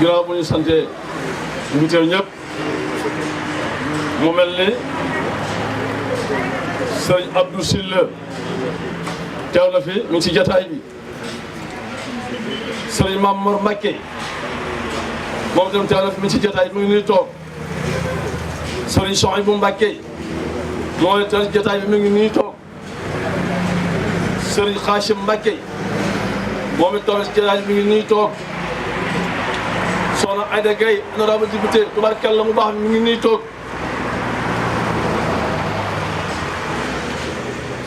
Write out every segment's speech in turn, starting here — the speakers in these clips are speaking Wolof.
ginnaaw bu ñu sante ñu teew ñëpp mu mel ni sëriñ Abdou Sylla teew na fi mu ngi ci jataay bi sëriñ Mamour Mbacké moom itam teew na fi mu ngi ci jataay bi mu ngi nuy toog sëriñ Souhaïbou Mbacké moom itam jataay bi mu ngi nuy toog sëriñ Khachim Mbacké moom itam ci jataay bi mu ngi nuy toog soxna Aïda Gaye honorable député tubaarkalla mu baax mi ngi nuy toog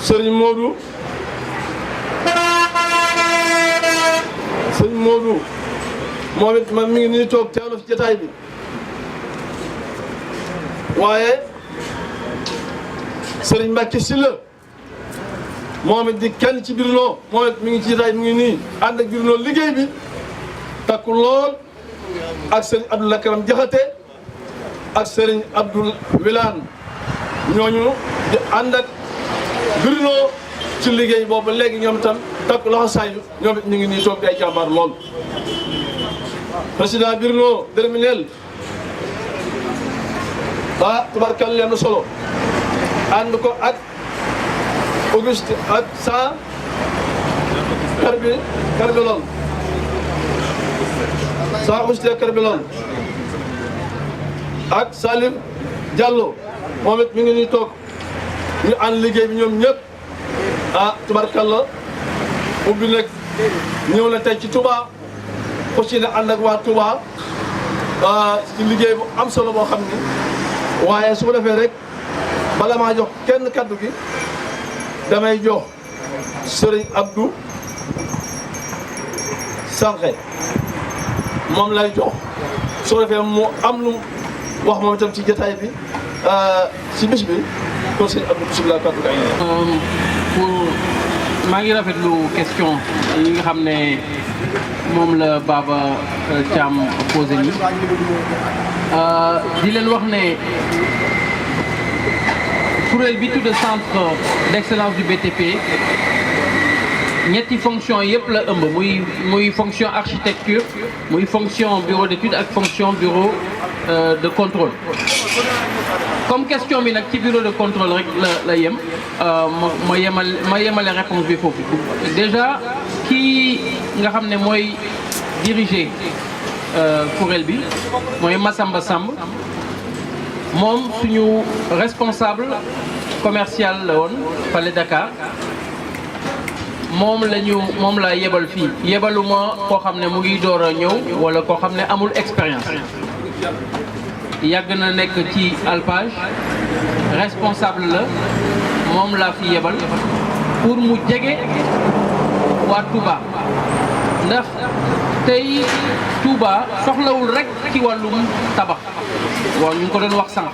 sëriñ Modou moom it man mi ngi nii toog teew na fi jotaay bi waaye sëriñ Mbacké Sylla moom it di kenn ci Bruno moom it mi ngi ci jotaay mi ngi nii ànd ak Bruno liggéey bi takku lool ak sëriñ Abdou Lakaram Jaxate ak sëriñ Abdou Wilane ñooñu di ànd ak Bruno ci liggéey boobu léegi ñoom itam takku loxo saayu ñoom it ñu ngi nii toog di ay jàmbaar lool président Bruno Derminel tubarkal leen solo ànd ko ak Auguste ak sa Karbelon sa Auguste Karbelon ak Salim Diallo moom it mi ngi nii toog ñu ànd liggéey bi ñoom ñëpp tubarkalla ubbi nag ñëw na tey ci Touba aussi ne ànd ak waa Touba ci liggéey bu am solo boo xam ni waaye su ko defee rek bala maa jox kenn kaddu gi damay jox Serigne Abdou Sankhé moom lay jox su ko defee mu am lu wax moom itam ci jotaay bi ci bis bi kon Serigne Abdou bisimilah kaddu gi maa ngi rafetlu question yi nga xam ne moom la Baba Thiam posé nii di leen wax ne kuréel bi tudd centre d'excellence du BTP ñetti fonction yëpp la ëmb muy fonction architecture muy fonction bureau d'études ak fonction bureau de contrôle. comme question bi nag ci bureau de contrôle rek la yem ma yemale réponse bi foofu déjà kii nga xam ne mooy diriger kuréel bi mooy Massamba Samb moom suñu responsable commercial la woon Palais Dakar moom laa yebal fii yebaluma koo xam ne mu ngi door a ñëw wala koo xam ne amul expérience yàgg na nekk ci alpage responsable la moom laa fi yebal pour mu jege waa Touba ndax tey Touba soxlawul rek ci wàllum tabax waaw ñu ngi ko doon wax sànq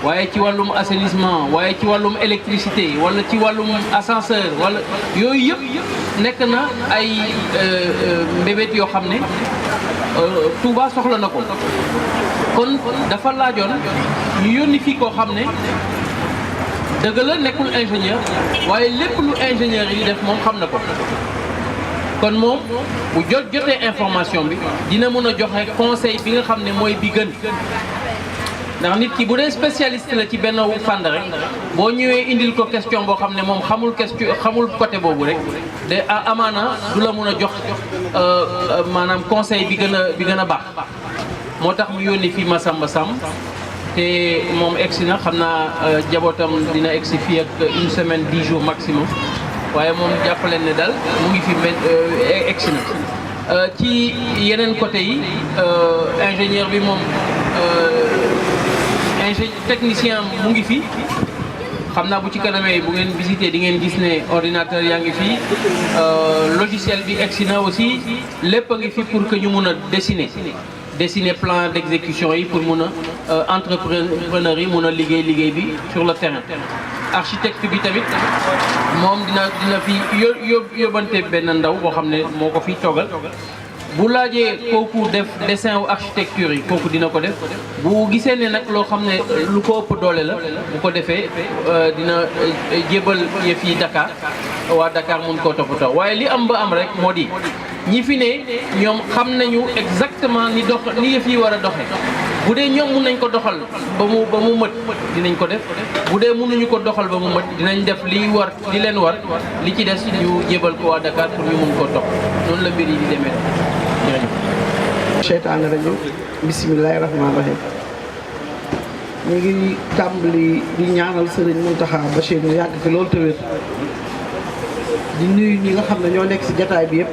waaye ci wàllum assainissement waaye ci wàllum électricité wala ci wàllum ascenseur wala yooyu yëpp nekk na ay mbébét yoo xam ne Touba soxla na ko kon dafa laajoon ñu yónni fii koo xam ne dëgg la nekkul ingénieur waaye lépp lu ingénieur yi def moom xam na ko kon moom bu jotee information bi dina mën a joxe conseil bi nga xam ne mooy bi gën ndax nit ki bu dee spécialiste la ci benn fànn rek boo ñëwee indil ko question boo xam ne moom xamul côté boobu rek de amaana du la mën a jox maanaam conseil bi gën a baax moo tax mu yónni fii Massamba Samb te moom egsi na xam naa jabootam dina egsi fii ak 1 semaine 10 jours maximum waaye moom jàppaleen ne daal mu ngi fi egsi na ci yeneen côté yi ingénieur bi moom technicien mu ngi fi xam naa bu ci kanamee bu ngeen visité di ngeen gis ne ordinateur yaa ngi fi logiciel bi egsi na aussi lépp a ngi fi pour que ñu mun a dessiner plan d'exécution yi pour mun a entrepreneur yi mun a liggéey bi sur le terrain. architecte bi tamit moom dina fi yóbbante benn ndaw boo xam ne moo ko fi toogal bu laajee kooku def dessin wu architecture yi kooku dina ko def bu gisee ne nag loo xam ne lu ko ëpp doole la bu ko defee dina jébal yëf yi Dakar waa Dakar mun koo toppatoo waaye li am ba am rek moo di ñi fi ne ñoom xam nañu exactement ni yëf yi war a doxe bu dee ñoom mun nañ ko doxal ba mu mët dinañ ko def bu dee mënuñu ko doxal ba mu mët dinañ def li leen war li ci des ñu jébal ko waa Dakar pour ñu mun koo topp noonu la mbir yi di demee jërëjëf. Seytaane rajim bisimilahi rahmaani rahim ñu ngi tàmbali di ñaanal Serigne Mountakha Bachir mu yàgg fi loolu te wér di nuyu ñi nga xam ne ñoo nekk si jataay bi yëpp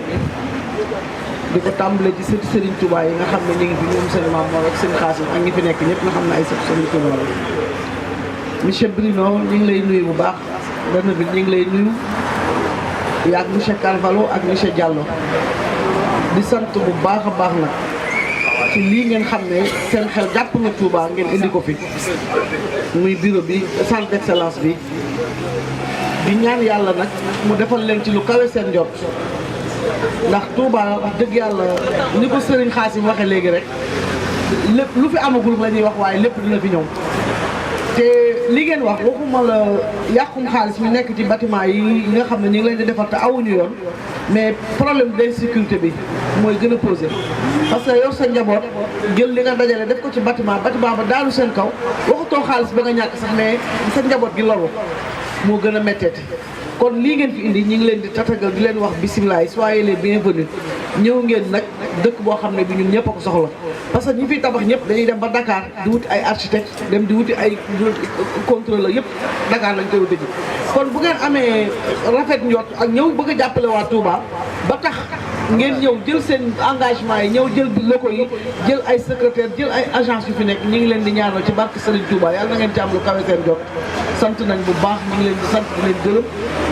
di ko tàmbale ci sëti Serigne Touba yi nga xam ne ñu ngi fi ñoom seen maam ak seen xaasim ak ñi fi nekk ñëpp nga xam ne ay sëti Serigne Touba la. monsieur Bruno ñu ngi lay nuyu bu baax benn bi ñu ngi lay nuyu yaag monsieur Carvalho ak monsieur Diallo di sant bu baax a baax nag ci lii ngeen xam ne seen xel jàpp na Touba ngeen indi ko fi muy bureau bi centre d'excellence bi di ñaan yàlla nag mu defal leen ci lu kawe seen njort ndax Touba wax dëgg yàlla ni ko Serigne Xaasim waxe léegi rek lépp lu fi amagul la ñuy wax waaye lépp dina fi ñëw te li ngeen wax waxuma la yàqum xaalis mi nekk ci bâtiment yi nga xam ne ñu ngi leen di defar te awuñu yoon mais problème d'insécurité bi mooy gën a posé parce que yor sa njaboot jël li nga dajale def ko ci bâtiment ba daanu seen kaw waxutoo xaalis ba nga ñàkk sax mais sa njaboot gi loru moo gën a métteeti kon lii ngeen fi indi ñu ngi leen di tatagal di leen wax bisimilah soyez les bienvenus ñëw ngeen nag dëkk boo xam ne bi ñun ñëpp a ko soxla parce que ñi fiy tabax ñëpp dañuy dem ba Dakar di wuti ay architecte dem di wuti ay contrôleur yëpp Dakar lañ koy wuti ji kon bu ngeen amee rafet njort ak ñëw bëgg a jàppale waa Touba ba tax ngeen ñëw jël seen engagement yi ñëw jël locaux yi jël ay secrétaire jël ay agence yu fi nekk ñi ngi leen di ñaanal ci barke Serigne Touba yàlla na ngeen ci am lu kawe seen jot sant nañ bu baax ñi ngi leen di sant di leen gërëm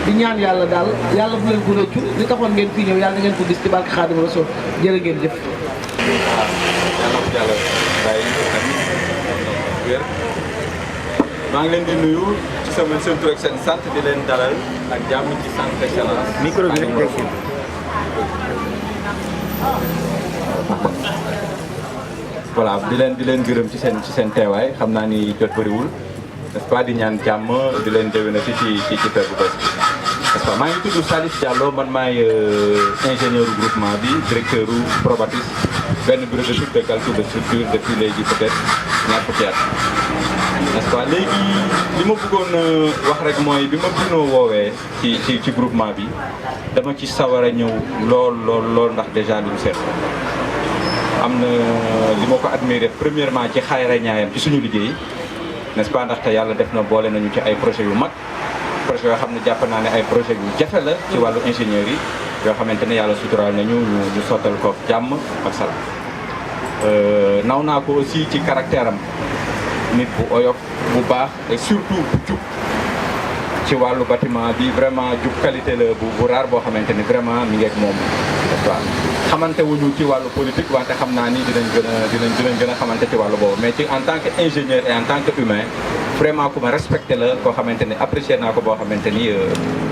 di ñaan yàlla daal yàlla bu leen ko rëccu li taxoon ngeen fii ñëw yàlla na ngeen ko gis ci barke Xaadimu Rasuul jërë ngeen jëf. maa ngi leen di nuyu ci sama seen tur ak seen sant di leen dalal ak jàmm ci centre d'excellence. micro bi rek voilà di leen gërëm ci seen teewaay xam naa ni jot bëriwul n'est-ce pas di ñaan jàmm di leen déwénati ci fer bu bees bi n'est-ce pas maa ngi tudd Salif Diallo man maay ingénieur groupement bi directeur u Probatis benn bureau d'étude de calcul de structure depuis léegi peut-être ñaar fukki at n'est-ce pas léegi li ma bëggoon wax rek mooy bi ma binoo woowee ci groupement bi dama ci sawar a ñëw lool ndax déjà lu mu seet am na li ma ko admiré premièrement ci xayra ñaayam ci suñu liggéey n'est-ce pas ndaxte yàlla def na boole nañu ci ay projets yu mag projet yoo xam ne jàpp naa ne ay projet yu jafe la ci wàllu ingénieur yi yoo xamante ne yàlla suturaal nañu ñu sottal ko jàmm ak salaam naw naa ko aussi ci caractère am nit bu oyof bu baax et surtout bu jub ci wàllu bâtiment bi vraiment jub qualité la bu rare boo xamante ni vraiment mi ngi ak moom n'est-ce pas xamante wuñu ci wàllu politique wante xam naa ni dinañ gën a xamante ci wàllu boobu mais ci en tant que ingénieur et en tant que humain vraiment ku ma respecté la koo xamante ni apprécié naa ko boo xamante ni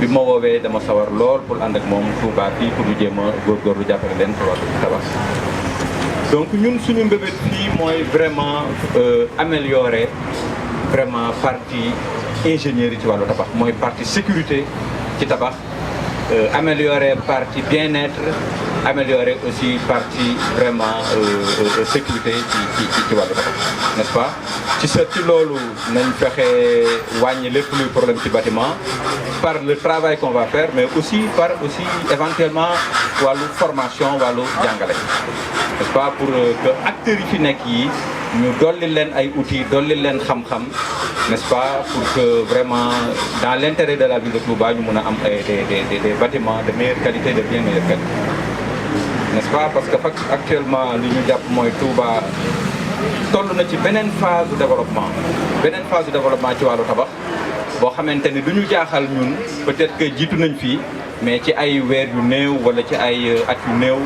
bi ma woowee dama sawar lool pour ànd ak moom Touba fii pour ñu jéem a góorgóorlu jàppale leen pour wàllu tabax donc ñun suñu mbébét fii mooy vraiment améliorer vraiment partie ingénierie ci wàllu tabax mooy partie sécurité ci tabax améliorer partie bien-être améliorer aussi partie vraiment sécurité ci wàllu tabax n'est-ce pas ci loolu nañ fexe wàññi lépp luy problème ci bâtiment par le travail qu'on va faire mais aussi par aussi éventuellement wàllu formation wàllu jàngale n'est-ce pas pour que acteurs yi fi nekk yi ñu dolli leen ay outils dolli leen xam-xam n'est-ce pas pour que vraiment dans l'intérêt de la ville de Touba ñu mun a am des bâtiments de meilleure qualité de bien meilleure qualité n'est-ce pas parce que actuellement li ñu jàpp mooy Touba toll na ci beneen phase de développement ci wàllu tabax boo xamante ni du ñu jaaxal ñun peut-être que jiitu nañ fii mais ci ay weer yu néew wala ci ay at yu néew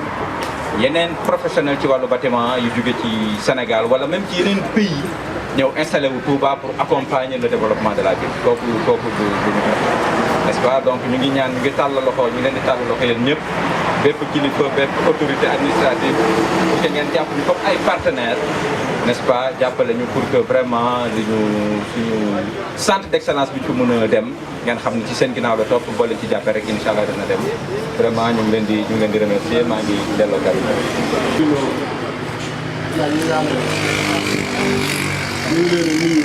yeneen professionnel ci wàllu bâtiment yu jóge ci Sénégal wala même ci yeneen pays ñëw installé wu Touba pour accompagner le développement de la ville kooku du ñu n'est-ce pas donc ñu ngi ñaan ñu ngi tàll loxo ñu leen di tàll loxo yéen ñëpp bépp kilifa bépp autorité administrative pour que ngeen jàpp ñu comme ay partenaires n'est-ce pas jàppale ñu pour que vraiment suñu centre d'excellence bi ci mën a dem ngeen xam ne ci seen ginnaaw la topp boole ci jàppee rek incha allah dina dem vraiment ñu ngi leen di remercier maa ngi delloo kàddu ñu ngi leen di nuyu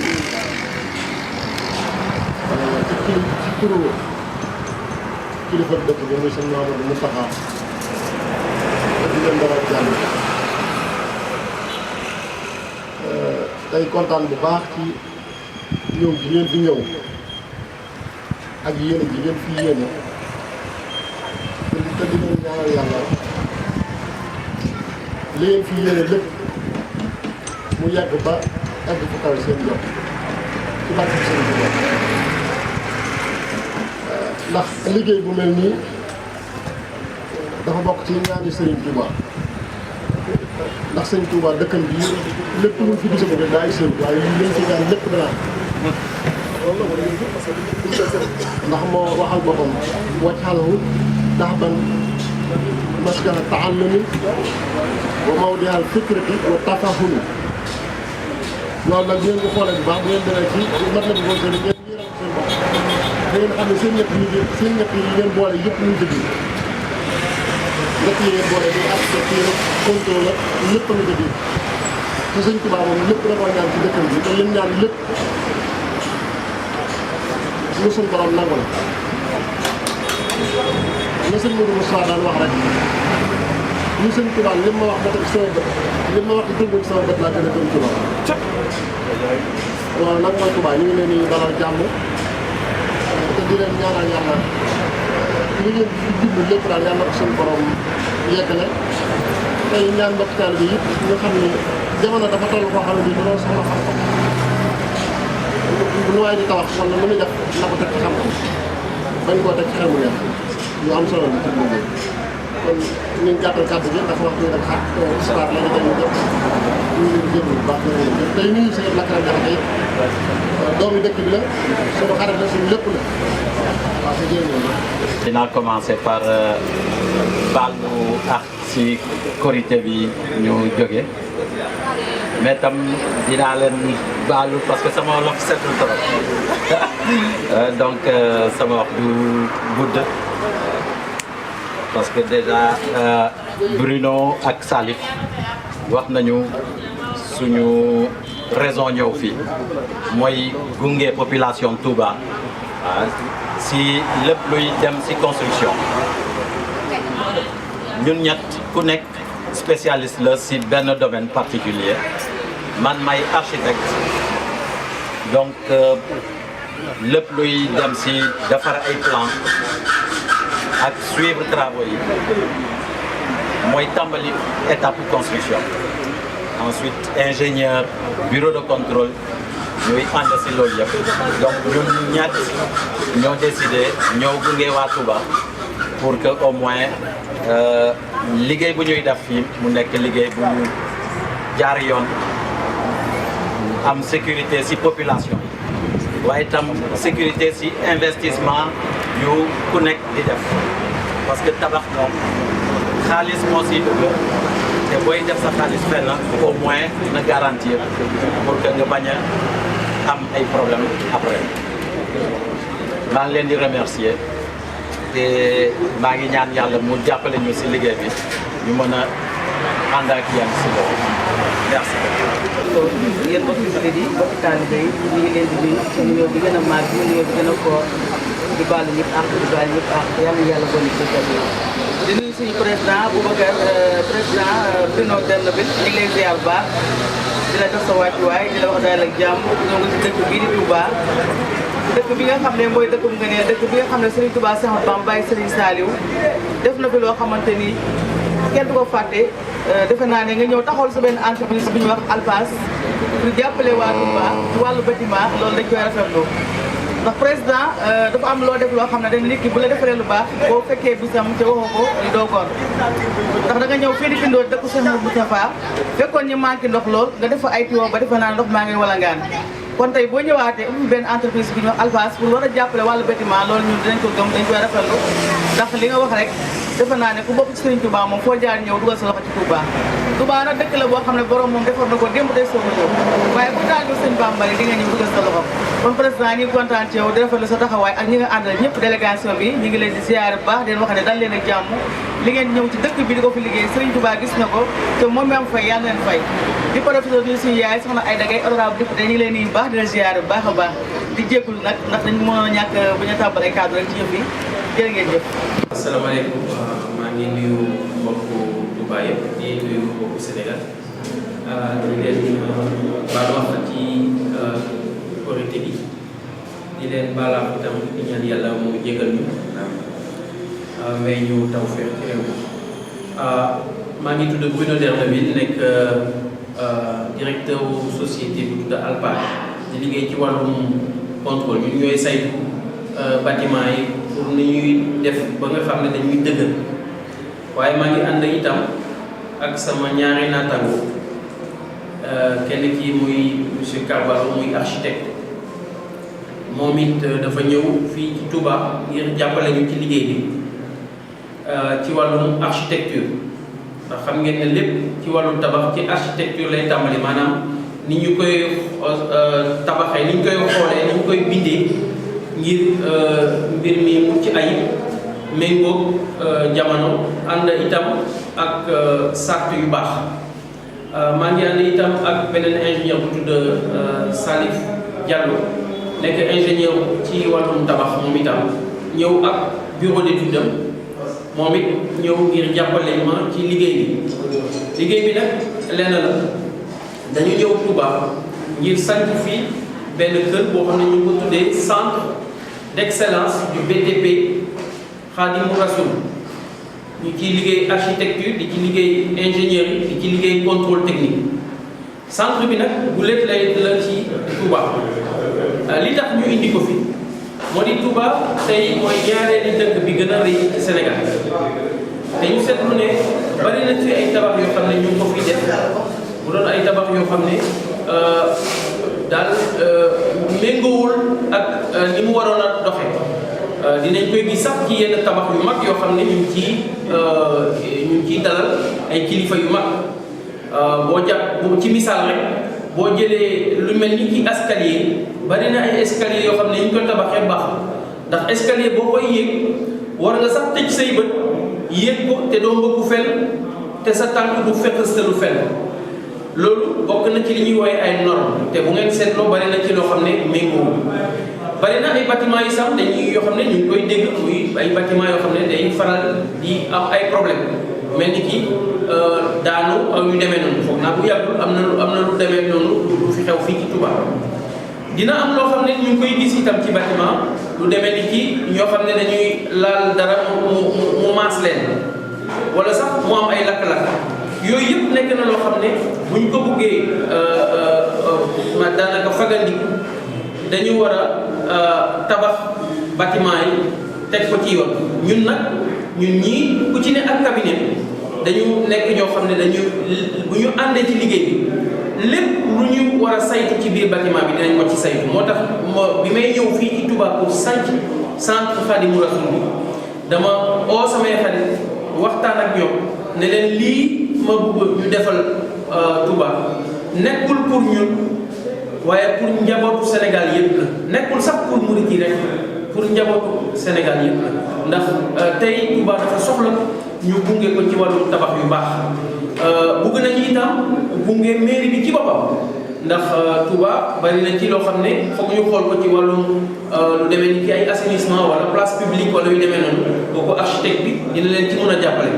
ci turu kilifa dëkk bi muy sëñ Mamadou Moustapha di leen dalal jàmm tey kontaan bu baax ci ñëw gi ngeen fi ñëw ak yéene gi ngeen fi yéene te di leen ñaanal yàlla li ngeen fi yéene lépp mu yàgg ba egg fu kaw seen jot ci barke seen jot ndax liggéey bu mel nii dafa bokk ci ñaari Serigne Touba ndax Serigne Touba dëkkam bi lépp lu fi gisee rek daa ay seen waaye li leen fi daan lépp danaa ndax moo waxal boppam waj'alhu dahban maskana ta'allumi wa mawdi'al fikrati wa tafahumi loolu nag ngeen ko xoolee bu baax bu ngeen demee ci mat la bi boo seen ngeen yëral seen bopp da ngeen xam ne seen ñett yi ngeen boole yëpp ñu dëgg ñett yi ngeen boole di architecture contrôle la lépp ñu dëgg te Sëñ Tuubaa moom lépp da koo ñaan ci dëkkam bi te lim ñaan lépp lu suñ borom nangu la sëñ Modou Moustapha daan wax rek ñu Sëñ Tuubaa lim ma wax ba teg sama bët lim ma wax di dëgg sama bët laa gën a gëm ci loolu loolu nag mooy Tuubaa ñu ngi leen di dalal jàmm te di leen ñaanal yàlla li ngeen di jublu lépp daal yàlla ko suñu borom yeggale tey ñaan mbokk taal bi yëpp ñu xam ne jamono dafa toll koo xam ne bii dañoo soxla xam-xam lu waay di tawax wala lu muy def na ko teg ci xam-xam bañ koo teg ci xel mu neex lu am solo la ci loolu kon ñu ngi gàttal kàddu gi ndax waxtu bi rek xaar histoire la ñu dañuy def ñu ngi leen di jënd bu baax tey nuyu si Lakram Diakhaté doomu dëkk bi la suñu xarit la suñu lépp la waaw sa jërëjëf. dinaa commencer par baal nu ak si korité bi ñu jóge mais tam dinaa leen baalu parce que sama wolof setul trop donc sama wax du gudd parce que déjà Bruno ak Salif wax nañu suñu raison ñëw fii mooy gunge population Touba si lépp luy dem si construction ñun ñett ku nekk spécialiste la si benn domaine particulier man may architecte donc lépp luy dem si defar ay plan ak suivre travaux yi mooy tàmbali étape construction ensuite ingénieur bureau de contrôle ñuy ànd si loolu yëpp donc ñun ñett ñoo décidé ñoo gunge waa Touba pour que au moins liggéey bu ñuy def fii mu nekk liggéey bu jaar yoon am sécurité ci population yi waaye tam sécurité ci investissement yu ku nekk di def parce que tabax moom xaalis moo siy dugg te booy def sa xaalis fenn au moins na garantir pour que nga bañ a am ay problème après maa ngi leen di remercier te maa ngi ñaan yàlla mu jàppale ñu ci liggéey bi ñu mën a ànd ak yéen ci loolu merci. yéen mbokki jullit yi mbokki taalibe yi ñu ngi leen di nuyu ci nuyoo bi gën a màgg nuyoo bi gën a koor di baalu ñëpp àq di baal ñëpp àq yàlla yàlla boole ci kër yi. di nuyu suñu président Boubacar président Bruno Derneville ñu ngi lay ziar bu baax di la jox sa wàccuwaay di la wax daal ak jàmm ñoo ngi ci dëkk bii di Touba. dëkk bi nga xam ne mooy dëkkum nga ne dëkk bi nga xam ne Serigne Touba Cheikh Ahmadou Bamba Baye Serigne Saliou def na fi loo xamante ni kenn du ko fàtte defe naa ne nga ñëw taxawal sa benn entreprise bu ñuy wax Alphas pour jàppale waa Touba ci wàllu bâtiment loolu dañ koy rafetlu ndax président dafa am loo def loo xam ne dañ nit ki bu la defaree lu baax boo fekkee bisam te waxoo ko di doo gor ndax da nga ñëw fii di bindoo dëkku Cheikh Mouhamadou Moustapha fekkoon ñu manqué ndox lool nga def fa ay tuyau ba defe naa ndox maa ngi walangaan kon tey boo ñëwaatee ubbi benn entreprise bi ñu wax Alphas pour war a jàppale wàllu bâtiment loolu ñun dinañ ko gëm dañ koy rafetlu ndax li nga wax rek defe naa ne ku bokk ci Serigne Touba moom foo jaar ñëw dugal sa loxo ci Touba. Touba nag dëkk la boo xam ne borom moom defar na ko démb day soog a ñëw waaye bu taal sëñ Bamba di nga ñëw dugal sa loxo kon président ñi kontaan ci yow di rafetlu sa taxawaay ak ñi nga àndal ñëpp délégation bi ñu ngi leen di ziar bu baax di leen wax ne dal leen ak jàmm li ngeen ñëw ci dëkk bi di ko fi liggéey Serigne Touba gis na ko te moom mi am fay yàlla leen fay di professeur di suñu yaay soxna ay dagay honorable député ñu ngi leen di baax di leen ziar bu baax a baax di jéggul nag ndax dañu mën a ñàkk bu ñu tàmbal ay cadre rek ci yëf yi jërë ngeen jëf. asalaamaaleykum maa ngi nuyu mbokku Touba yëpp di nuyu mbokku Sénégal di leen baal wax ci korité bi di leen baalaam itam di ñaan yàlla mu jégal ñu may ñu tawfeex ci réew mi maa ngi tudd Bruno D'Erneville nekk directeur société bu tudd Alpage di liggéey ci wàllum contrôle ñun ñooy saytu bâtiment yi pour ni ñuy def ba nga xam ne dañuy dëgër waaye maa ngi ànd itam ak sama ñaari naataango kenn kii muy monsieur Carvalho muy architecte moom it dafa ñëw fii ci Touba ngir jàppale ñu ci liggéey bi ci wàllum architecture ndax xam ngeen ne lépp ci wàllum tabax ci architecture lay tàmbali maanaam ni ñu koy tabaxee ni ñu koy xoolee ni ñu koy bindee ngir mbir mi mucc ayib méngoog jamono ànd itam ak sart yu baax maa ngi ànd itam ak beneen ingénieur bu tudd Salif Diallo nekk ingénieur ci wàllum tabax moom itam ñëw ak bureau d'étude am moom it ñëw ngir jàppale ma ci liggéey bi nag lenn la dañu ñëw Touba ngir sanc fii benn kër boo xam ne ñu ko tuddee centre d'excellence du BTP Khadimou Rassoul ñu ciy liggéey architecture di ci liggéey ingénierie di ci liggéey contrôle technique centre bi nag bu lépp lay la ci Touba li tax ñu indi ko fi moo di Touba tey mooy ñaareeli dëkk bi gën a rëy ci Sénégal te ñu seetlu ne bari na ci ay tabax yoo xam ne ñu ngi ko fi def bu doon ay tabax yoo xam ne daal méngoowul ak ni mu waroon a doxe dinañ koy gis sax ci yenn tabax yu mag yoo xam ne ñu ngi ciy dalal ay kilifa yu mag boo jàpp ci misaal rek boo jëlee lu mel ni ci escalier bari na ay escalier yoo xam ne ñu ko tabaxee baax ndax escalier boo koy yéeg war nga sax tëj say bët yéeg ko te doo mbëggu fenn te sa tànk du fekkastalu fenn loolu bokk na ci li ñuy wooye ay norme te bu ngeen seetloo bari na ci loo xam ne méngoo bari na ay bâtiment yi sax dañuy yoo xam ne ñu ngi koy dégg muy ay bâtiment yoo xam ne day faral di am ay problème mel ni ki daanu ak yu demee noonu foog naa bu yàggul am na lu demee noonu lu fi xew fii ci Touba dina am loo xam ne ñu ngi koy gis itam ci bâtiment lu demee ni ki ñoo xam ne dañuy laal dara mu maas leen wala sax mu am ay lakk-lakk yooyu yëpp nekk na loo xam ne buñ ko buggee ma daanaka fagandiku dañu war a tabax bâtiment yi teg ko ci yoon ñun ñii ku ci ne ak cabinet dañu nekk ñoo xam ne dañu bu ñu àndee ci liggéey bi lépp lu ñu war a saytu ci biir bâtiment bi dinañ ko ci saytu moo tax bi may ñëw fii ci Touba pour sanc centre Khadimou Rassoul bi dama oo samay xarit waxtaan ak ñoom ne leen lii ma bëgg ñu defal Touba nekkul pour ñun waaye pour njabootu Sénégal yëpp la nekkul sax pour murit yi rek pour njabootu Sénégal yëpp la ndax tey Touba dafa soxla ñu gunge ko ci wàllu tabax yu baax bugg nañu itam gunge mairie bi ci boppam ndax Touba bari na ci loo xam ne foog ñu xool ko ci wàllum lu demee ni ki ay assainissement wala place publique wala yu demee noonu kooku architecte bi dina leen ci mën a jàppale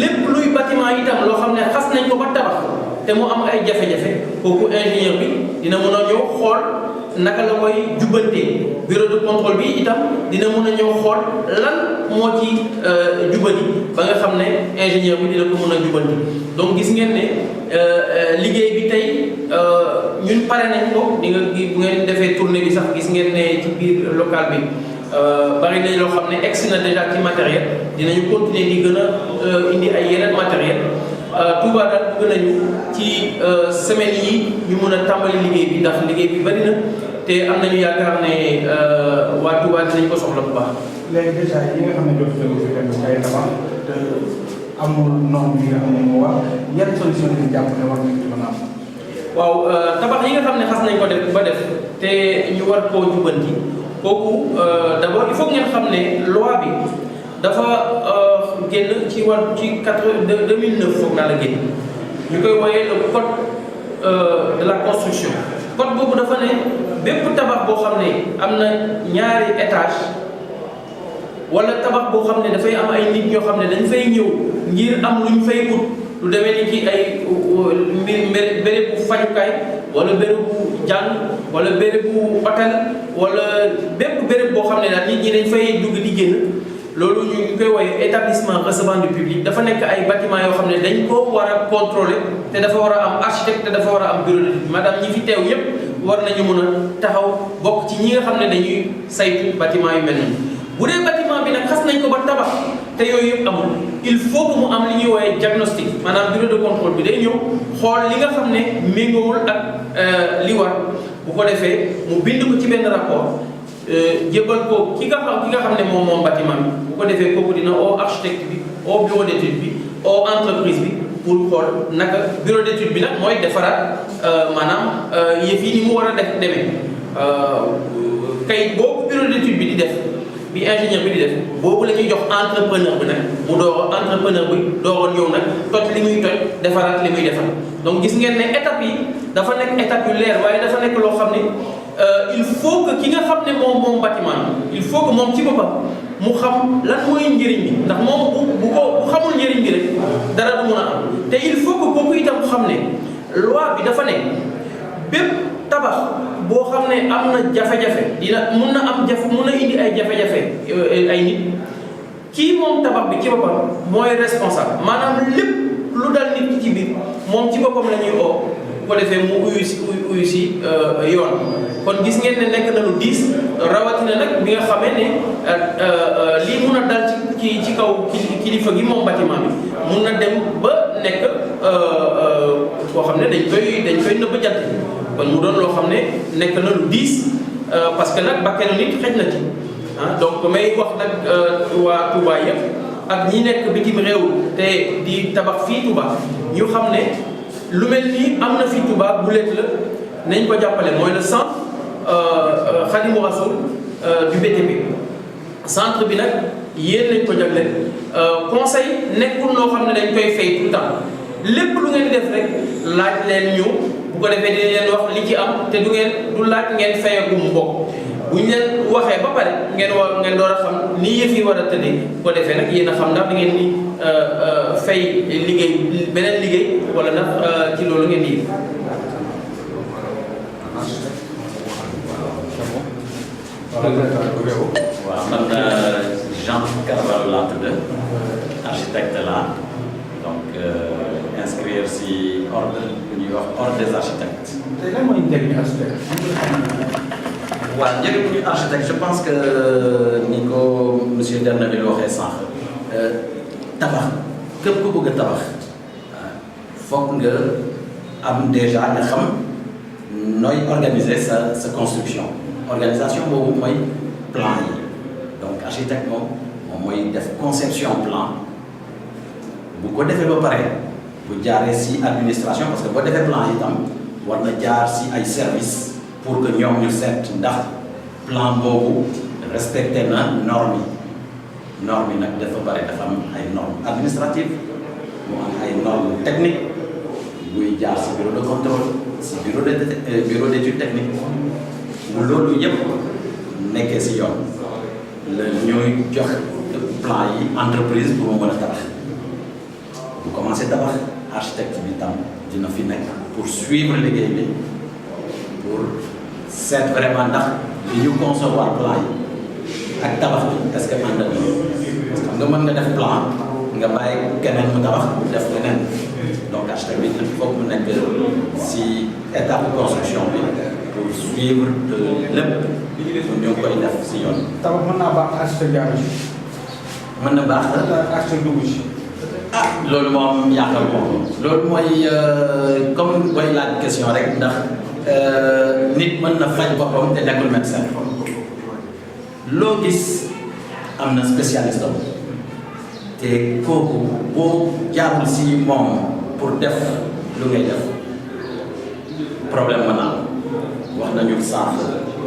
lépp luy bâtiment itam loo xam ne xas nañ ko ba tabax te mu am ay jafe-jafe kooku ingénieur bi dina mën a ñëw xool naka la koy jubbantee bureau de contrôle bi itam dina mën a ñëw xool lan moo ci jubbanti ba nga xam ne ingénieur bi dina ko mën a jubbanti donc gis ngeen ne liggéey bi tey ñun pare nañ ko di nga bu ngeen defee tournée bi sax gis ngeen ne ci biir local bi bari nañ loo xam ne egsi na déjà ci matériel dinañu continuer di gën a indi ay yeneen matériel Touba daal bëgg nañu ci semaine yi ñu mën a tàmbali liggéey bi ndax liggéey bi bari na te am nañu yaakaar ne waa Touba dinañ ko soxla bu baax. léegi déjà yi nga xam ne jot nañu fi dem ay tabax te amul norme yi nga xam ne moo war yan solution yi jàpp ne war nañu ci mën a am. waaw tabax yi nga xam ne xas nañ ko def ba def te ñu war koo jubanti kooku d'abord il faut ngeen xam ne loi bi dafa génn ci war ci 2009 foog naa la génn ñu koy wooyee le code de la construction. code boobu dafa ne bépp tabax boo xam ne am na ñaari étage wala tabax boo xam ne dafay am ay nit ñoo xam ne dañ fay ñëw ngir am lu ñu fay ut lu demee ni ki ay bérébu fajukaay wala bérébu jàng wala bérébu hôtel wala bépp béréb boo xam ne daal nit ñi dañ fay dugg di génn loolu ñu koy woowee établissement recevant du public dafa nekk ay bâtiment yoo xam ne dañ ko war a contrôler te dafa war a am architecte te dafa war a am bureau d'étude maanaam ñi fi teew yépp war nañu mën a taxaw bokk ci ñi nga xam ne dañuy saytu bâtiment yu mel noonu bu dee bâtiment bi nag xas nañ ko ba tabax te yooyu yëpp amul il faut que mu am li ñuy woowee diagnostic maanaam bureau de contrôle bi day ñëw xool li nga xam ne méngoowul ak li war bu ko defee mu bind ko ci benn rapport jébal ko ki nga xam ne moom bâtiment bi bu ko defee kooku dina au architecte bi au bureau d'étude bi au entreprise bi pour xool naka bureau d'étude bi nag mooy defaraat maanaam yëf yi ni mu war a def demee kayit boobu bureau d'étude bi di def bi ingénieur bi di def boobu la ñuy jox entrepreneur bi nag mu entrepreneur bi dooroon ñëw nag toj li muy toj defaraat li muy defar donc gis ngeen ne étape yi dafa nekk étape yu leer waaye dafa nekk loo xam ne il faut que ki nga xam ne moom bâtiment il faut que moom ci boppam mu xam lan mooy njëriñ bi ndax moom bu xamul njëriñ bi rek dara du mun a am te il faut que kooku itam xam ne loi bi dafa ne bépp tabax boo xam ne am na jafe-jafe mun na indi ay jafe-jafe ay nit kii moom tabax bi ci boppam mooy responsable maanaam lépp lu dal nit ki ci biir moom ci boppam la ñuy oo bu ko defee mu uyu si yoon kon gis ngeen ne nekk na lu diis rawatina nag bi nga xamee ne lii mun a dal ci kaw kilifa gi moom bâtiment bi mun na dem ba nekk koo xam ne dañ koy nëbb jant kon mu doon loo xam ne nekk na lu diis parce que nag bakkanu nit xëj na ci donc may wax nag waa Touba yëpp ak ñi nekk bitim réew te di tabax fii Touba ñu xam ne lu mel nii am na fii Touba bu lekk la nañ ko jàppale mooy le centre Khadimou Rassoul du BTP centre bi nag yéen lañ ko jagleel conseil nekkul loo xam ne dañ koy fay tout le temps lépp lu ngeen di def rek laaj leen ñu bu ko defee dinañ leen wax li ci am te du laaj ngeen fayagu mu bokk bu ñu leen waxee ba pare ngeen door a xam ni yëf yi war a tëddee bu ko defee nag yéen a xam ndax da ngeen ni fay liggéey beneen liggéey wala ndax ci loolu ngeen di waaw man Jean Carvalho laa tudd architecte la donc inscrire si ordre bu ñuy wax ordre des architectes. tey lan mooy njëriñu architecte. waaw njëriñu architecte je pense que ni ko monsieur Derneville waxee sànq tabax képp ku bëgg a tabax foog nga am déjà nga xam nooy organiser sa construction organisation boobu mooy plan yi donc architecte moom mooy def conception plan bu ko defee ba pare bu jaaree si administration parce que boo defee plan yi tam war na jaar si ay services pour que ñoom ñu seet ndax plan boobu respecté na normes yi nag dafa bare dafa am ay normes administratives mu am ay normes techniques buy jaar si bureau de contrôle si bureau d'étude technique bu loolu yëpp nekkee si yoon la ñooy jox plan yi entreprise pour mu mën a tabax bu commencé tabax architecte bi tam dina fi nekk pour suivre liggéey bi pour seet vraiment ndax li ñu concevoir plan yi ak tabax bi est-ce que ànd na parce que nga mën nga def plan nga bàyyi keneen mu tabax def leneen donc architecte bi il faut mu nekk si étape construction bi pour suivre lépp ñu ngi koy def si yoon. tabax mën naa baax architecte jaaru si. mën na baax architecte dugg si. loolu moom yaakaar moom loolu mooy comme booy laaj question rek ndax nit mën na faj boppam te nekkul médecin loo gis am na spécialiste am te kooku boo jaarul si moom pour def lu ngay def problème mën na am wax nañu sànq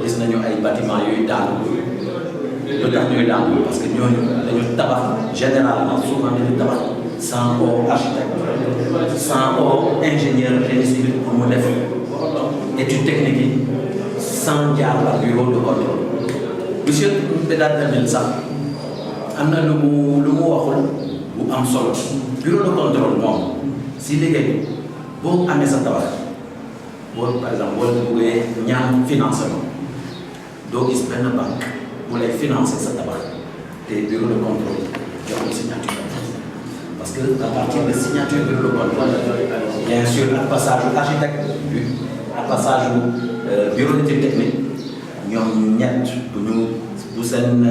gis nañu ay bâtiment yuy daanu lu tax ñuy daanu parce que ñooñu dañu tabax généralement souvent dañu tabax sans au architecte sans au ingénieur génie civil pour mu def étude technique yi sans jaar par bureau de contrôle monsieur Bédard Emile sax am na lu mu waxul bu am solo bureau de contrôle moom si liggéey boo amee sa tabax boo par exemple boo buggee ñaan financement doo gis benn banque bu lay financer sa tabax te bureau de contrôle joxul signature parce que à partir de signature bureau de contrôle bien sûr ak passage architecte ak passage bureau d'étude technique ñoom ñett bu seen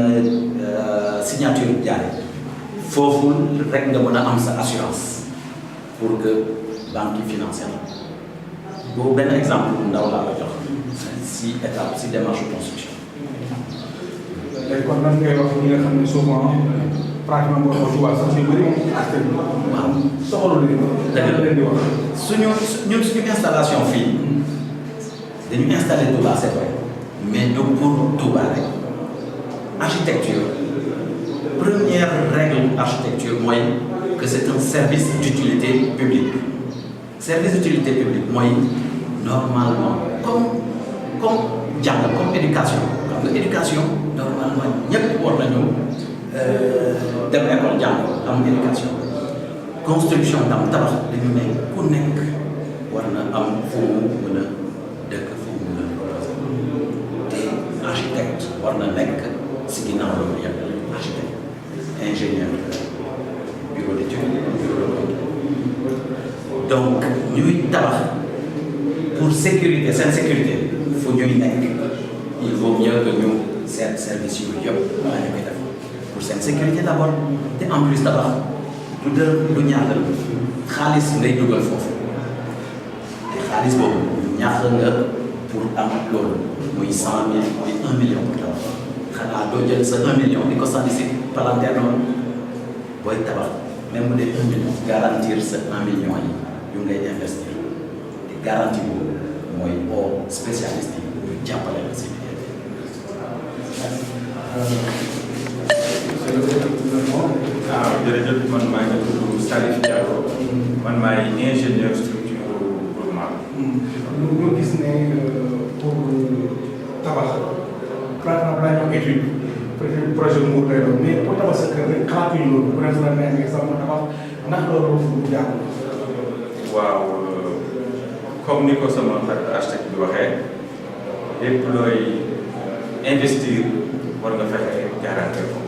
signature jaare foofu rek nga mën a am sa assurance pour que banque yi financière boobu benn exemple bu ndaw laa la jox si étape si démarche construction. léegi kon nan ngay wax ñi nga xam ne souvent pratiquement boo ko Touba sax ñu bëri moom acteur bi. waaw soxalu leen. dëgg la leen di wax. ñun suñu installation fii dañu installé Touba c'est vrai mais du pour Touba rek architecture première règle architecture mooy que c'est un service d'utilité publique service d'utilité publique mooy normalement comme jàng comme éducation xam nga éducation normalement ñëpp war nañu dem école jàng am éducation construction tam tabax dañu ne ku nekk war na am fu mu mën a dëkk fu mu mën a te architecte war na nekk si ginnaaw loolu yëpp architecte ingénieur bureau d'étude bureau de contrôle donc ñuy tabax pour sécurité seen sécurité fu ñuy nekk il vaut mieux que ñu seet service yu yëpp waa ñu koy def pour seen sécurité d'abord te en plus tabax du dërëm du ñaar dërëm xaalis ngay dugal foofu te xaalis boobu ñaax nga pour am loolu muy 100 000 muy 1 million pour tabax xanaa doo jël sa 1 million di ko sànni si palanteer noonu booy tabax même bu dee 1 million garantir sa 1 million yi yu ngay investir te garantie boobu mooy au spécialiste yi ñu jàppale la si liggéey. jërëjëf man maa ngi tudd Salif Diallo man maay ingénieur structure groupement. ñu gis ne pour tabax pratiquement balaa ñu am étude peut-être projet mu lay doon mais pour tabax sa kër rek xalaatuñu loolu bu dee ne nga sax ma tabax ndax loolu du jàpp. waaw comme ni ko sama xarit architecte bi waxee lépp looy investir war nga fexe garantir ko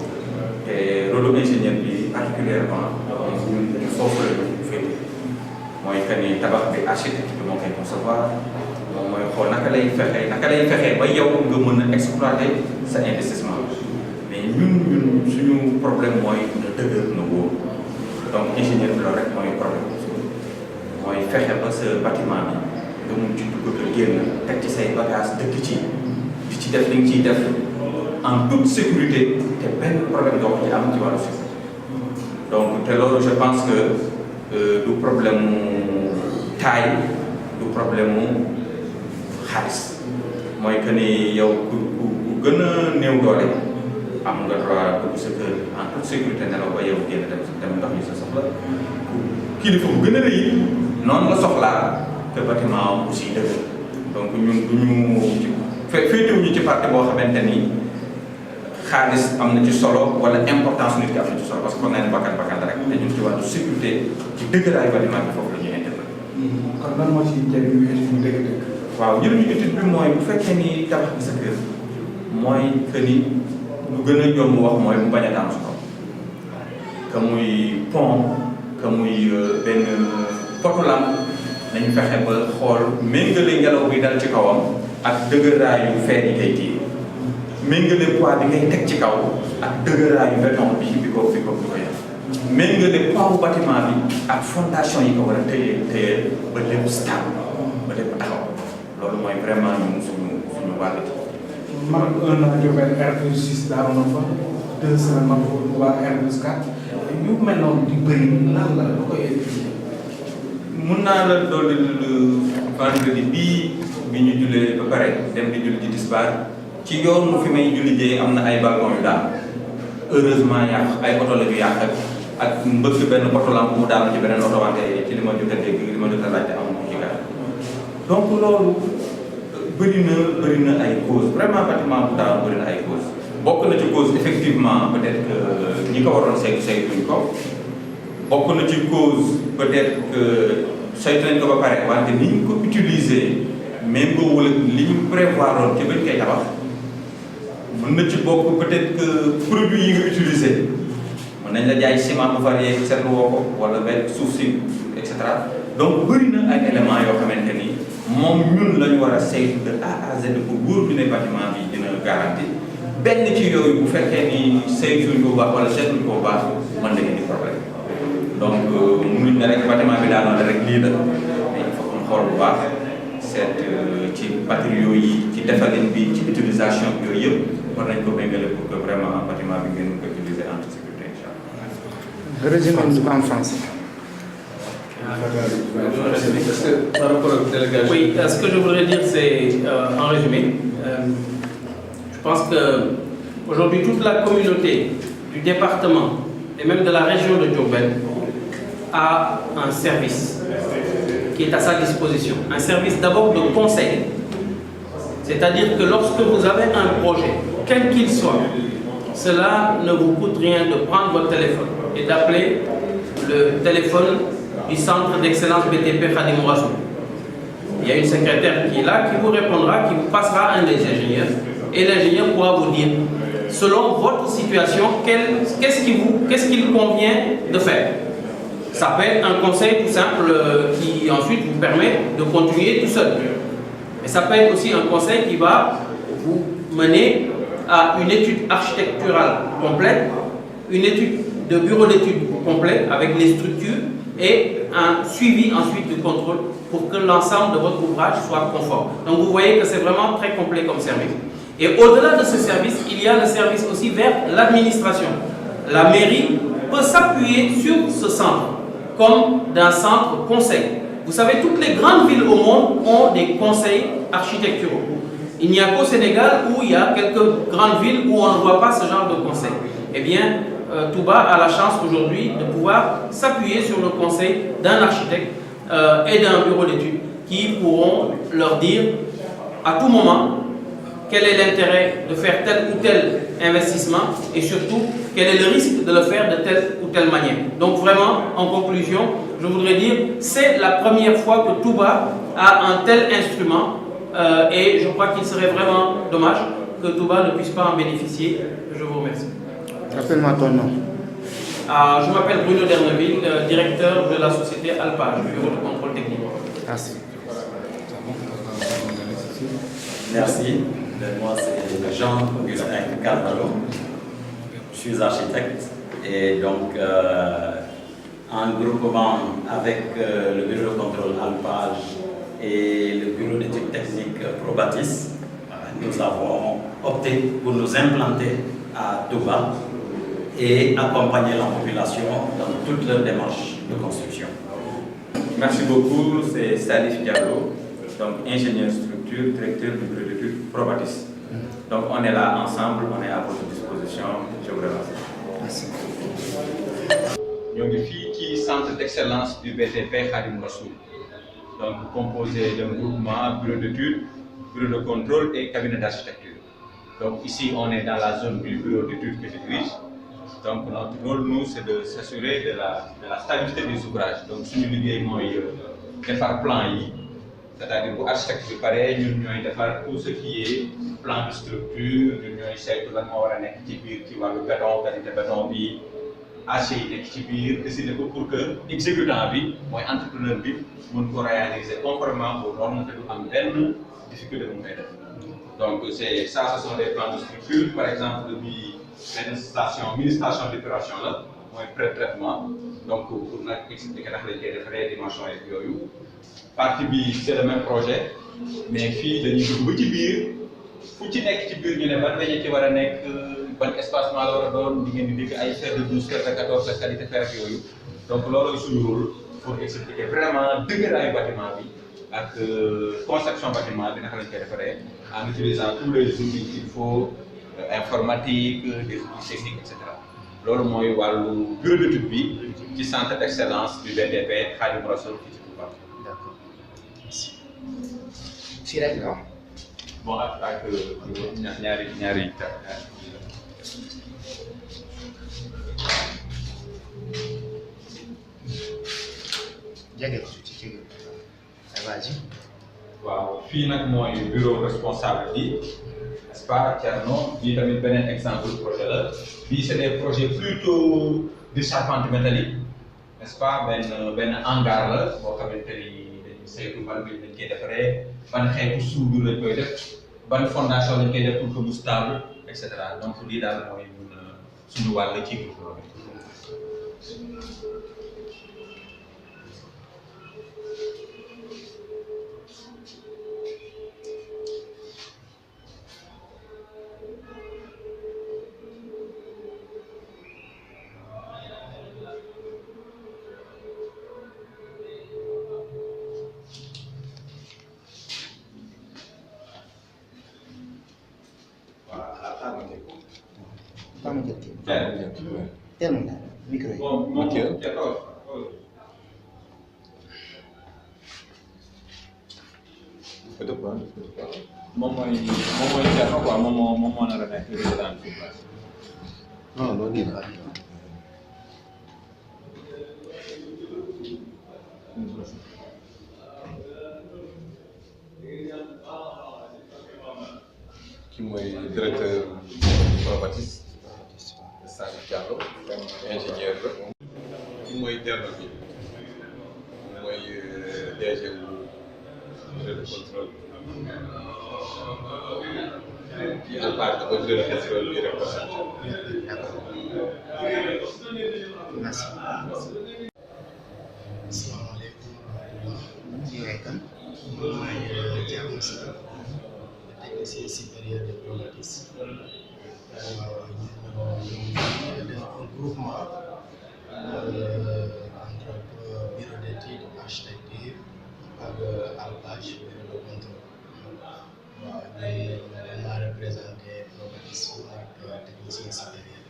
te rôle ingénieur bi particulièrement ñun foofu la ñu féete mooy que ni tabax bi architecte bi moo koy concevoir moom mooy xool naka lay fexe ba yow nga mën a exploiter sa investissement mais ñun suñu problème mooy na dëgër na wóor donc ingénieur bi loolu rek mooy problème mooy fexe ba sa bâtiment bi nga mun ci dugg ak génn teg ci say bagages dëkk ci di ci def li nga ciy def en toute sécurité te benn problème doo ko ci am ci wàllu sécurité donc te loolu je pense que du problème mu taille du problème mu xaalis mooy que ni yow ku gën a néew doole am nga droit dugg sa kër en toute sécurité nelaw ba yow génn dem ndox yi sa soxla kilifa bu gën a rëy noonu la soxlaa te bâtiment aussi dëgg donc ñun du ñu féetewuñu ci parti boo xamante ni xaalis am na ci solo wala importance nit ki am na ci solo parce que xam naa ne bakkan rek te ñun ci wàllu sécurité ci dëgëraayu bâtiment bi foofu la ñuy intervenir. kon lan moo ci njëriñu étude bi dëgg-dëgg. waaw njëriñu étude bi mooy bu fekkee ni tabax bi sa kër mooy que ni lu gën a yomb wax mooy mu bañ a daanu si kaw que muy pont que muy benn potu lampe nañu fexe ba xool méngale ngelaw bi dal ci kawam ak dëgëraayu fer yi koy téye méngale poids bi ngay teg ci kaw ak dëgëraayu béton bi ko yem méngale poids bâtiment bi ak fondation yi ko war a téye ba lépp stable ba lépp taxaw loolu mooy vraiment ñun suñu wàll. man un an Diourbel R+6 daanu na fa 2 semaines man waa R+4 yu mel noonu di bëri lan la lu koy expliquer. mun naa la dolli vendredi bii bi ñu jullee ba pare dem di julli ci tisbaar ci yoonu fi may julli jee am na ay balcon yu daal heureusement yàq ay oto la ñu yàq ak mbëkk benn oto lampe mu daal ci beneen oto wante ci li ma jot a dégg li ma jot a laajte amul ci gàll. donc loolu bëri na ay cause vraiment bâtiment bu daal bëri na ay cause bokk na ci cause effectivement peut-être que ñi ko waroon saytuñ ko bokk na ci cause peut-être que saytu nañ ko ba pare wante ni ñu ko utiliser même boobu li ñu prévoiroon ci bañ koy tabax mën na ci bokk peut-être que produit yi nga utiliser mën nañ la jaay ciment bu varié seetlu woo ko wala benn suuf si et cetera donc bëri na ay éléments yoo xamante ni moom ñun la ñu war a saytu de A à Z pour wóor bi ne bâtiment bi dina garanti benn ci yooyu bu fekkee ni saytuñ ko baax wala seetluñ ko baax mën na indi problème donc mënuñ ne rek bâtiment bi daal na rek lii la mais il faut qu'on xool bu baax seet ci matériaux yi ci defalin bi ci utilisation yooyu yëpp war nañ ko méngale pour que vraiment bâtiment bi ngeen ko utiliser en toute sécurité incha allah. résumé en français. Oui, ce que je voudrais dire, c'est en résumé, je pense que aujourd'hui toute la communauté du département et même de la région de Diourbel a un service qui est à sa disposition. Un service d'abord de conseil. C'est-à-dire que lorsque vous avez un projet, quel qu'il soit, cela ne vous coûte rien de prendre votre téléphone et d'appeler le téléphone du centre d'excellence BTP Khadim Rassoul. Il y a une secrétaire qui est là, qui vous répondra, qui vous passera un des ingénieurs, et l'ingénieur pourra vous dire, selon votre situation, qu'est-ce qu'il convient de faire. Ça peut être un conseil tout simple qui ensuite vous permet de continuer tout seul. Mais ça peut être aussi un conseil qui va vous mener à une étude architecturale complète, une étude de bureau d'études complet avec les structures et un suivi ensuite du contrôle pour que l'ensemble de votre ouvrage soit conforme. Donc vous voyez que c'est vraiment très complet comme service. Et au-delà de ce service, il y a le service aussi vers l'administration. La mairie peut s'appuyer sur ce centre comme d'un centre conseil. Vous savez, toutes les grandes villes au monde ont des conseils architecturaux. Il n'y a qu'au Sénégal où il y a quelques grandes villes où on ne voit pas ce genre de conseil. Eh bien, Touba a la chance aujourd'hui de pouvoir s'appuyer sur le conseil d'un architecte et d'un bureau d'études qui pourront leur dire à tout moment quel est l'intérêt de faire tel ou tel investissement et surtout quel est le risque de le faire de telle ou telle manière. Donc vraiment, en conclusion, je voudrais dire c'est la première fois que Touba a un tel instrument et je crois qu'il serait vraiment dommage que Touba ne puisse pas en bénéficier. Je vous remercie. Rappelle-moi ton nom. Je m'appelle Bruno Derneville, directeur de la société Alpage, bureau de contrôle technique. Merci. Merci. Moi, c'est Jean-Augustin Carvalho. Je suis architecte et donc en groupement avec le bureau de contrôle Alpage et le bureau d'études techniques Probatis, nous avons opté pour nous implanter à Touba et accompagner la population dans toute leur démarche de construction. Merci beaucoup, c'est Salif Diallo, donc ingénieur structure, directeur du bureau d'études Probatis. Donc on est là ensemble, on est à votre disposition. Je vous remercie. Merci. Nous sommes ici centre d'excellence du BTP Khadim Rassoul, donc composé d'un groupement bureau d'études, bureau de contrôle et cabinet d'architecture. Donc ici on est dans la zone du bureau d'études que je dirige. Donc notre rôle nous c'est de s'assurer de la stabilité des ouvrages. Donc si nous liggéeyons de faire plan yi, c'est-à-dire pour architecte bi pare ñun ñooy defar tout ce qui est plan de structure, ñun ñooy saytu lan moo war a nekk ci biir ci wàllu béton, qualité béton bi, AC yi nekk ci biir, décider ko pour que exécutant bi mooy entrepreneur bi mën ko réaliser conformément aux normes te du am benn difficulté bu mu koy def. Donc c'est ça, ce sont des plans de structure, par exemple bi benn station mini station d'épuration la mooy pré-traitement, donc pour nag expliquer naka lañ koy defaree dimension yeeg yooyu. Partie bi c'est le même projet mais fii dañuy dugg ba ci biir fu ci nekk ci biir ñu ne ban weñ ci war a nekk ban espacement la war a doon di ngeen di dégg ay fer de 12 fer de 14 la qualité fer yooyu donc loolu suñu rôle pour expliquer vraiment dëgëraayu bâtiment bi ak conception bâtiment bi naka lañ koy defaree en utilisant tous les outils qu'il faut informatique des outils techniques et cetera loolu mooy wàllu bureau d'étude bi ci centre d'excellence du BDP Khadimou Rassoul fii ci Touba. D'accord. Merci. Fii rek nga bon ak ñaari jege ko tuuti jege ko vas-y. waaw fii nag mooy bureau responsable bi n'est-ce pas Thierno bii tamit beneen exemple projet la bii c'est des projets plutôt de charpente métallique n'est-ce pas benn hangar la boo xamante ni dañuy saytu ban bi lañ koy defaree ban xeetu soudure lañ koy def ban fondation lañ koy def pour que mu stable et cetera donc lii daal mooy ñun suñu wàll ci groupe bi. Teel na micro yi. moom mooy Thierno quoi moom moo nar a nekk président sur place. non non lii la. ki mooy directeur Probatis Salif Diallo ingénieur la ki mooy Thierno bi mooy DG bu bureau de contrôle qui en part de bureau de contrôle bi représenté. Merci. Asalaamaaleykum wa rahmatulah. ñu ngi kan. moom mooy Thierno Sy, technicien supérieur de Probatis. waaw ñu def un groupement entre bureau d'études architecture ak Alpage bureau de contrôle. waaw ñun maa représenté Probatis ak technicien supérieur.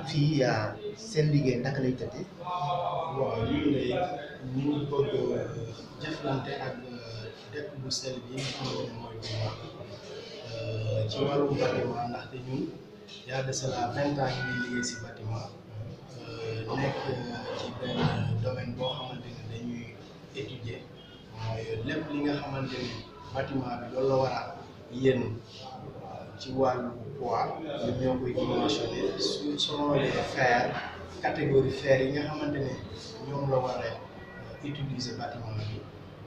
fii seen liggéey naka lay tëddee. waaw ñun de ñu ngi bëgg jëflante ak dëkk bu sell bi nga xamante ne mooy Touba ci wàllum bâtiment ndaxte ñun y a de cela 20 ans ñu ngi liggéey si bâtiment nekk ci benn domaine boo xamante ne dañuy étudier mooy lépp li nga xamante ne bâtiment bi loolu la war a yéen ci wàllu poids ñun ñoo koy dimensionné selon les fers catégorie fer yi nga xamante ne ñoom la war a utiliser bâtiment bi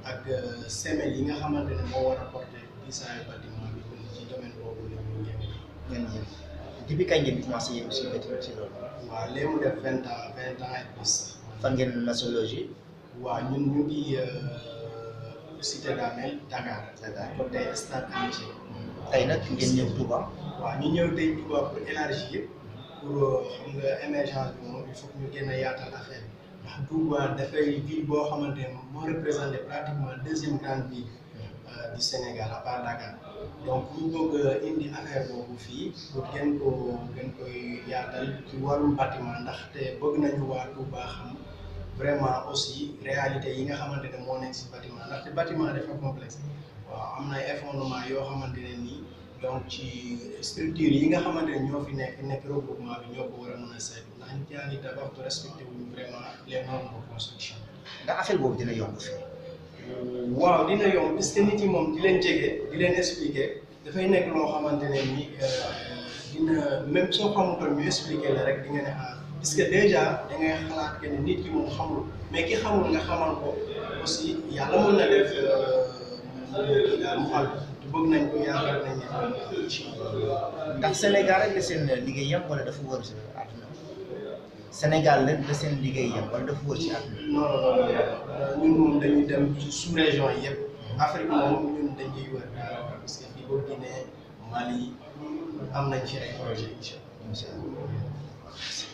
ak semelle yi nga xamante ne moo war a porter diisaayu bâtiment bi ci domaine boobu la ñuy ngeen yéen. depuis kañ ngeen commencé yéen aussi bâtiment ci loolu. waaw léegi mu def 20 ans et plus. fan ngeen nationalité. waaw ñun ñu ngi cité d'Amel Dakar. côté stade Amitié. tey nag ngeen ñëw Touba. waaw ñu ñëw tey Touba pour élargir pour xam nga émergence bi moom il faut que ñu gën a yaatal affaire bi ndax Touba dafay ville boo xamante ne moo représenté pratiquement deuxième grande ville du Sénégal à part Dakar donc ñu bëgg indi affaire boobu fii pour gën koy yaatal ci wàllum bâtiment ndaxte bëgg nañu waa Touba xam vraiment aussi réalité yi nga xamante ne moo nekk si bâtiment ndaxte bâtiment dafa complexe. waaw am na ay effondrement yoo xamante ne nii donc ci structure yi nga xamante ne ñoo fi nekk regroupement bi ñoo ko war a mën a saytu ndax nit yaa ngi tabax te respecté wuñu vraiment les normes de construction. ndax affaire boobu dina yomb fii. waaw dina yomb puisque nit yi moom di leen jege di leen expliquer dafay nekk loo xamante ne nii dina même soo xamutoon ñu expliquer la rek di nga ne puisque déjà da ngay xalaat que ne nit ki moom xamul mais ki xamul nga xamal ko aussi yàlla mën na def. daal mu àll te bëgg nañ ko yaakaar nañ ne ndax Sénégal rek la seen liggéey yam wala dafa wër si àdduna Sénégal rek la seen liggéey yam wala dafa wër ci àdduna. non ñun moom dañuy dem ci sous région yi yëpp Afrique moom ñun dañuy wër parce que fii boo Guinée Mali am nañ ci ay projet incha allah.